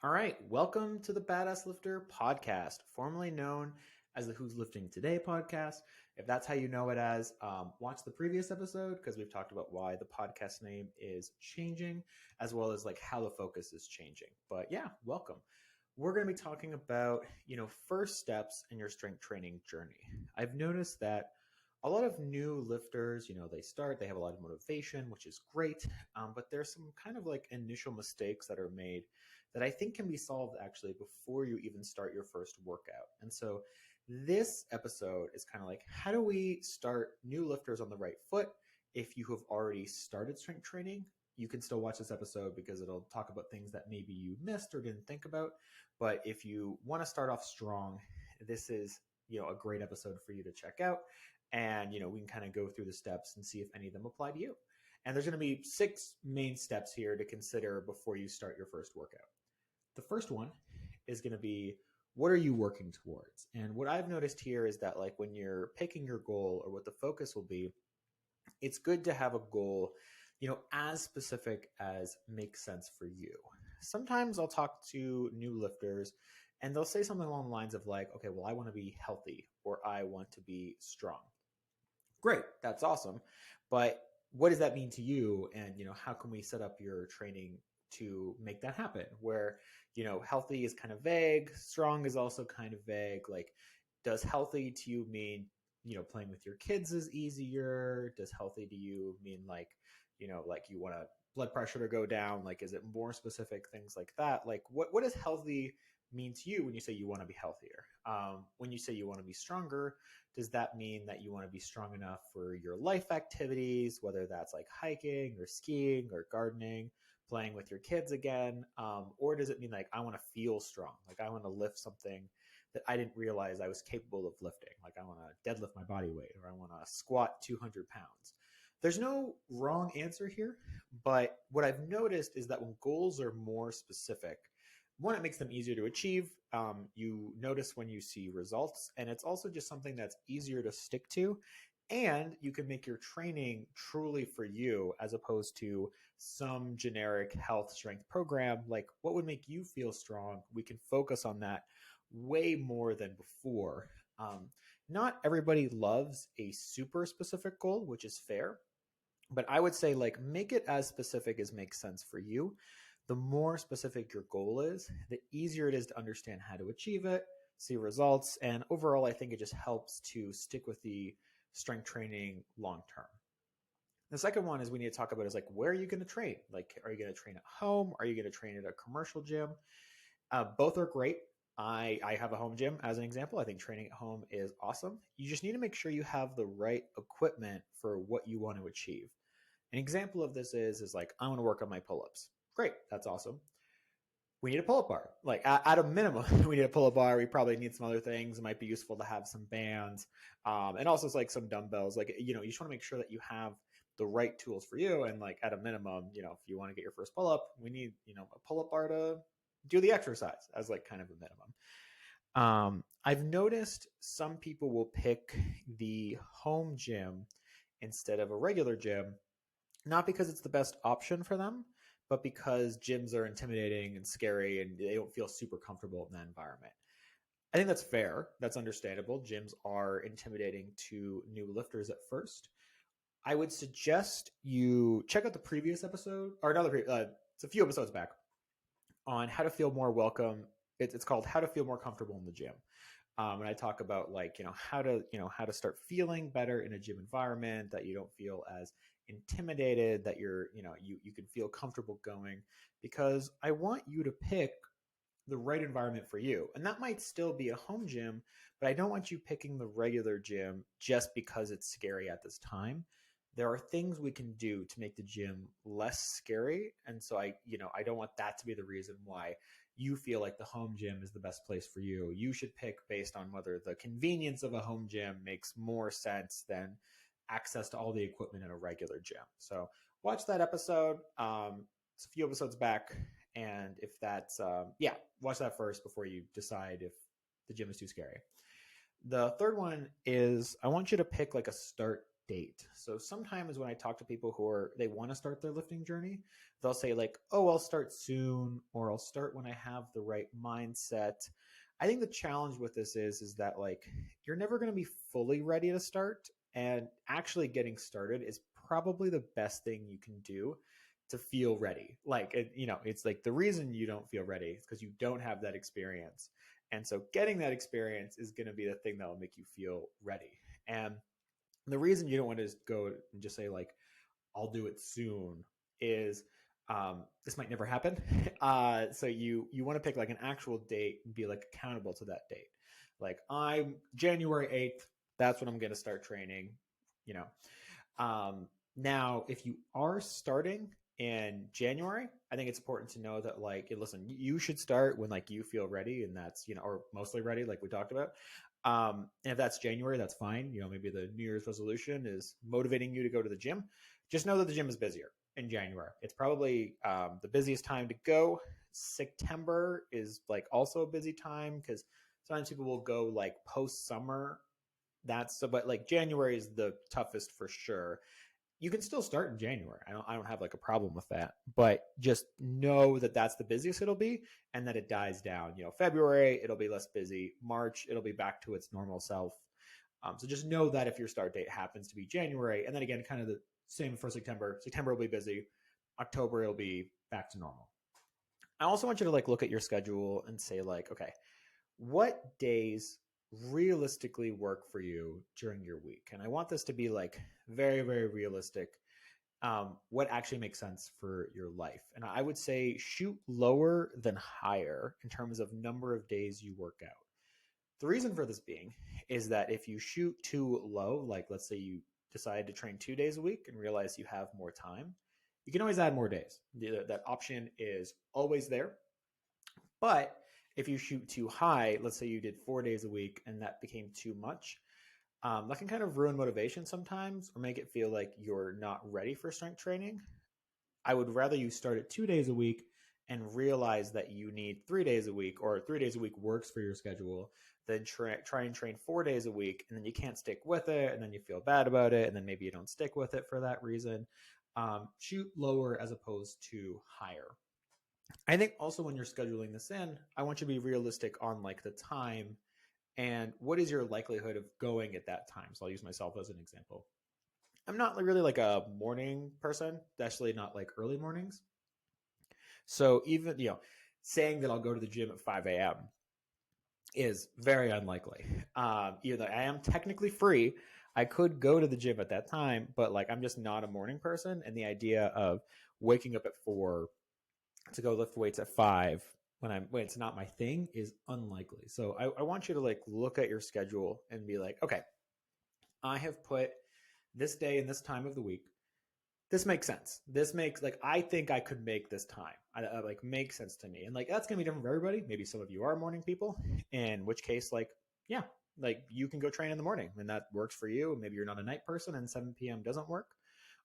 All right, welcome to the Badass Lifter podcast, formerly known as the Who's Lifting Today podcast. If that's how you know it as, watch the previous episode because we've talked about why the podcast name is changing, as well as like how the focus is changing. But yeah, welcome. We're going to be talking about, first steps in your strength training journey. I've noticed that a lot of new lifters, they have a lot of motivation, which is great. But there's some kind of like initial mistakes that are made that I think can be solved actually before you even start your first workout. And so this episode is kind of like, how do we start new lifters on the right foot? If you have already started strength training, you can still watch this episode because it'll talk about things that maybe you missed or didn't think about. But if you want to start off strong, this is, a great episode for you to check out. And, we can kind of go through the steps and see if any of them apply to you. And there's going to be 6 main steps here to consider before you start your first workout. The first one is going to be, what are you working towards? And what I've noticed here is that like when you're picking your goal or what the focus will be, it's good to have a goal, as specific as makes sense for you. Sometimes I'll talk to new lifters and they'll say something along the lines of like, okay, well, I want to be healthy or I want to be strong. Great, that's awesome. But what does that mean to you? And, how can we set up your training to make that happen? Where, healthy is kind of vague, strong is also kind of vague. Like, does healthy to you mean, playing with your kids is easier? Does healthy to you mean like, like you want blood pressure to go down? Like, is it more specific, things like that? Like, what does healthy mean to you when you say you want to be healthier? When you say you want to be stronger, does that mean that you want to be strong enough for your life activities, whether that's like hiking or skiing or gardening, playing with your kids again? Or does it mean like, I want to feel strong? Like I want to lift something that I didn't realize I was capable of lifting. Like I want to deadlift my body weight, or I want to squat 200 pounds. There's no wrong answer here, but what I've noticed is that when goals are more specific, one, it makes them easier to achieve. You notice when you see results, and it's also just something that's easier to stick to. And you can make your training truly for you as opposed to some generic health strength program. Like what would make you feel strong? We can focus on that way more than before. Not everybody loves a super specific goal, which is fair. But I would say like make it as specific as makes sense for you. The more specific your goal is, the easier it is to understand how to achieve it, see results, and overall I think it just helps to stick with the strength training long term. The second one is we need to talk about is like, where are you going to train? Like, are you going to train at home? Are you going to train at a commercial gym? Both are great. I have a home gym as an example. I think training at home is awesome. You just need to make sure you have the right equipment for what you want to achieve. An example of this is like, I want to work on my pull-ups. Great. That's awesome. We need a pull-up bar. Like at a minimum, we need a pull-up bar. We probably need some other things. It might be useful to have some bands. And also it's like some dumbbells. Like, you just want to make sure that you have the right tools for you. And like at a minimum, if you want to get your first pull-up, we need, a pull-up bar to do the exercise as like kind of a minimum. I've noticed some people will pick the home gym instead of a regular gym, not because it's the best option for them, but because gyms are intimidating and scary and they don't feel super comfortable in that environment. I think that's fair. That's understandable. Gyms are intimidating to new lifters at first. I would suggest you check out the previous episode, or it's a few episodes back, on how to feel more welcome. It's called How to Feel More Comfortable in the Gym. And I talk about like, how to start feeling better in a gym environment, that you don't feel as intimidated, that you can feel comfortable going, because I want you to pick the right environment for you. And that might still be a home gym, but I don't want you picking the regular gym just because it's scary at this time. There are things we can do to make the gym less scary. And so I don't want that to be the reason why you feel like the home gym is the best place for you. You should pick based on whether the convenience of a home gym makes more sense than access to all the equipment in a regular gym. So watch that episode. It's a few episodes back. And if that's, watch that first before you decide if the gym is too scary. The third one is I want you to pick like a start date. So sometimes when I talk to people they want to start their lifting journey, they'll say like, "Oh, I'll start soon," or "I'll start when I have the right mindset." I think the challenge with this is that like you're never going to be fully ready to start, and actually getting started is probably the best thing you can do to feel ready. Like it's like the reason you don't feel ready is because you don't have that experience. And so getting that experience is going to be the thing that will make you feel ready. And the reason you don't want to just go and just say like, "I'll do it soon," is this might never happen. So you want to pick like an actual date and be like accountable to that date. Like, I'm January 8th. That's when I'm going to start training. You know, now, if you are starting in January, I think it's important to know that like, listen, you should start when like you feel ready, and that's or mostly ready, like we talked about. And if that's January, that's fine. Maybe the New Year's resolution is motivating you to go to the gym. Just know that the gym is busier in January. It's probably the busiest time to go. September is like also a busy time because sometimes people will go like post summer. But like January is the toughest for sure. You can still start in January. I don't have like a problem with that, but just know that that's the busiest it'll be, and that it dies down. February it'll be less busy. March it'll be back to its normal self. So just know that if your start date happens to be January, and then again, kind of the same for September. September will be busy. October it'll be back to normal. I also want you to like look at your schedule and say like, okay, what days realistically work for you during your week? And I want this to be like very, very realistic. What actually makes sense for your life? And I would say shoot lower than higher in terms of number of days you work out. The reason for this being is that if you shoot too low, like let's say you decide to train 2 days a week and realize you have more time, you can always add more days. That option is always there. But if you shoot too high, let's say you did 4 days a week and that became too much, that can kind of ruin motivation sometimes or make it feel like you're not ready for strength training. I would rather you start at 2 days a week and realize that you need 3 days a week, or 3 days a week works for your schedule, than try and train 4 days a week and then you can't stick with it and then you feel bad about it and then maybe you don't stick with it for that reason. Shoot lower as opposed to higher. I think also when you're scheduling this in, I want you to be realistic on like the time and what is your likelihood of going at that time. So I'll use myself as an example. I'm not really like a morning person, especially not like early mornings. So even, saying that I'll go to the gym at 5 a.m. is very unlikely. Even though I am technically free, I could go to the gym at that time, but like I'm just not a morning person. And the idea of waking up at 4 to go lift weights at 5 when it's not my thing is unlikely. So I want you to like look at your schedule and be like, okay, I have put this day and this time of the week. This makes sense. This makes like, I think I could make this time. I like makes sense to me. And like, that's going to be different for everybody. Maybe some of you are morning people, in which case, like, yeah, like you can go train in the morning and that works for you. Maybe you're not a night person and 7 p.m. doesn't work.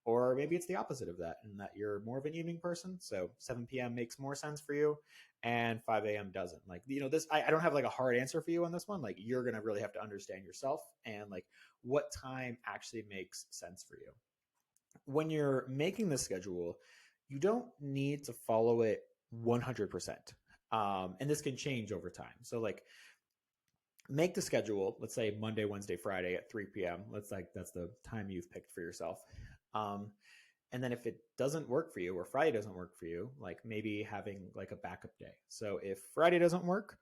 Or maybe it's the opposite of that, and that you're more of an evening person. So 7 p.m. makes more sense for you and 5 a.m. doesn't. Like, this, I don't have like a hard answer for you on this one. Like, you're going to really have to understand yourself and like what time actually makes sense for you. When you're making the schedule, you don't need to follow it 100%. And this can change over time. So like, make the schedule, let's say Monday, Wednesday, Friday at 3 p.m. That's the time you've picked for yourself. And then if it doesn't work for you or Friday doesn't work for you, like maybe having like a backup day. So if Friday doesn't work,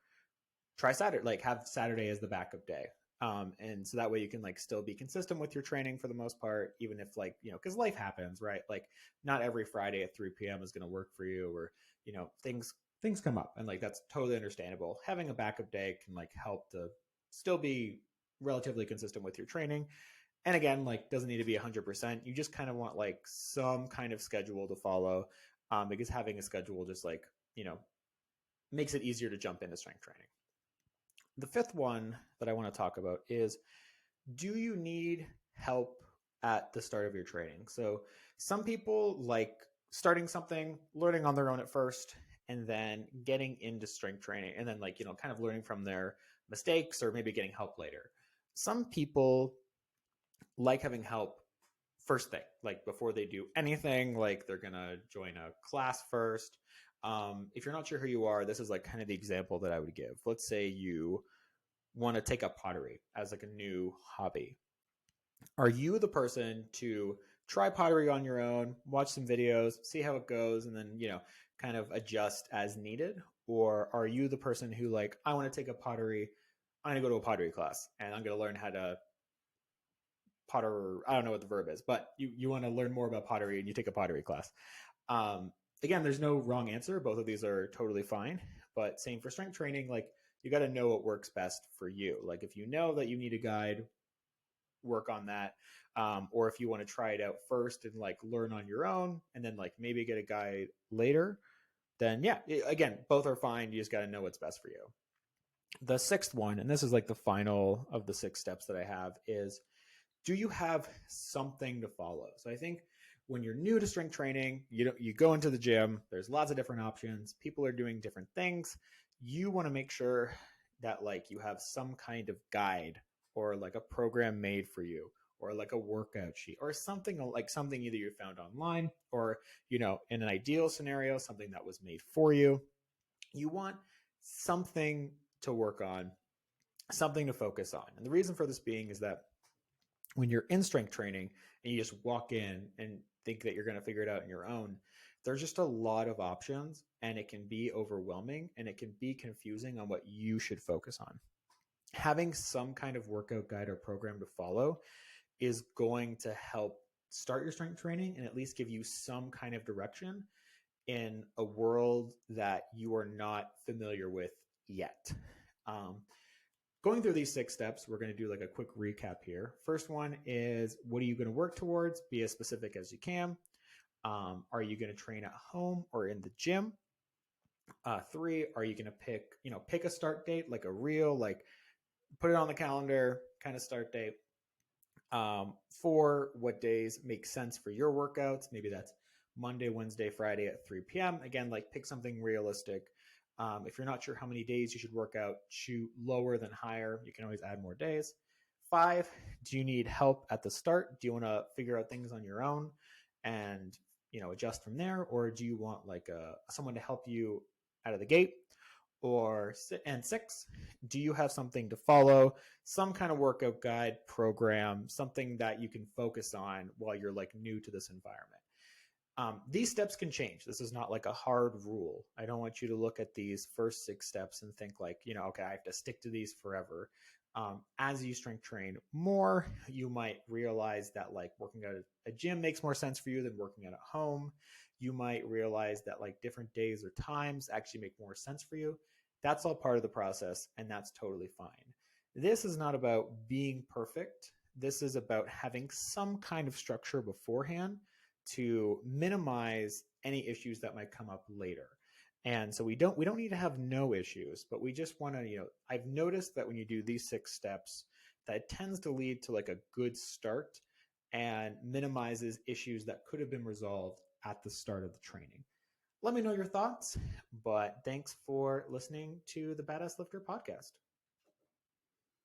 try Saturday, like have Saturday as the backup day. And so that way you can like still be consistent with your training for the most part, even if like, cause life happens, right? Like not every Friday at 3 p.m. is going to work for you, or, things come up, and like, that's totally understandable. Having a backup day can like help to still be relatively consistent with your training. And again, like doesn't need to be 100%. You just kind of want like some kind of schedule to follow, because having a schedule just like, makes it easier to jump into strength training. The fifth one that I want to talk about is, do you need help at the start of your training? So some people like starting something, learning on their own at first, and then getting into strength training, and then like, kind of learning from their mistakes or maybe getting help later. Some people like having help first thing, like before they do anything, like they're gonna join a class first. If you're not sure who you are, this is like kind of the example that I would give. Let's say you want to take up pottery as like a new hobby. Are you the person to try pottery on your own, watch some videos, see how it goes, and then, kind of adjust as needed? Or are you the person who, like, I want to take up pottery, I'm going to go to a pottery class and I'm going to learn how to potter, I don't know what the verb is, but you want to learn more about pottery and you take a pottery class. Um, Again, there's no wrong answer. Both of these are totally fine. But same for strength training, like you got to know what works best for you. Like if you know that you need a guide, work on that. Or if you want to try it out first and like learn on your own and then like maybe get a guide later, then yeah, again, both are fine. You just got to know what's best for you. The sixth one, and this is like the final of the 6 steps that I have, is do you have something to follow? So I think when you're new to strength training, you go into the gym, there's lots of different options, people are doing different things. You want to make sure that like you have some kind of guide or like a program made for you or like a workout sheet or something, like something either you found online or in an ideal scenario something that was made for you. You want something to work on, something to focus on. And the reason for this being is that when you're in strength training and you just walk in and think that you're going to figure it out on your own, there's just a lot of options and it can be overwhelming and it can be confusing on what you should focus on. Having some kind of workout guide or program to follow is going to help start your strength training and at least give you some kind of direction in a world that you are not familiar with yet. Going through these 6 steps, we're going to do like a quick recap here. First one is, what are you going to work towards? Be as specific as you can. Are you going to train at home or in the gym? 3, are you going to pick a start date, like a real, like put it on the calendar kind of start date. 4, what days make sense for your workouts? Maybe that's Monday, Wednesday, Friday at 3 p.m. Again, like pick something realistic. If you're not sure how many days you should work out, shoot lower than higher. You can always add more days. 5, do you need help at the start? Do you want to figure out things on your own and adjust from there, or do you want like someone to help you out of the gate? And 6, do you have something to follow, some kind of workout guide program, something that you can focus on while you're like new to this environment? These steps can change. This is not like a hard rule. I don't want you to look at these first 6 steps and think like, okay, I have to stick to these forever. As you strength train more, you might realize that like working at a gym makes more sense for you than working out at home. You might realize that like different days or times actually make more sense for you. That's all part of the process, and that's totally fine. This is not about being perfect. This is about having some kind of structure beforehand to minimize any issues that might come up later. And so we don't need to have no issues, but we just want to, I've noticed that when you do these 6 steps, that tends to lead to like a good start and minimizes issues that could have been resolved at the start of the training. Let me know your thoughts, but thanks for listening to the Badass Lifter podcast.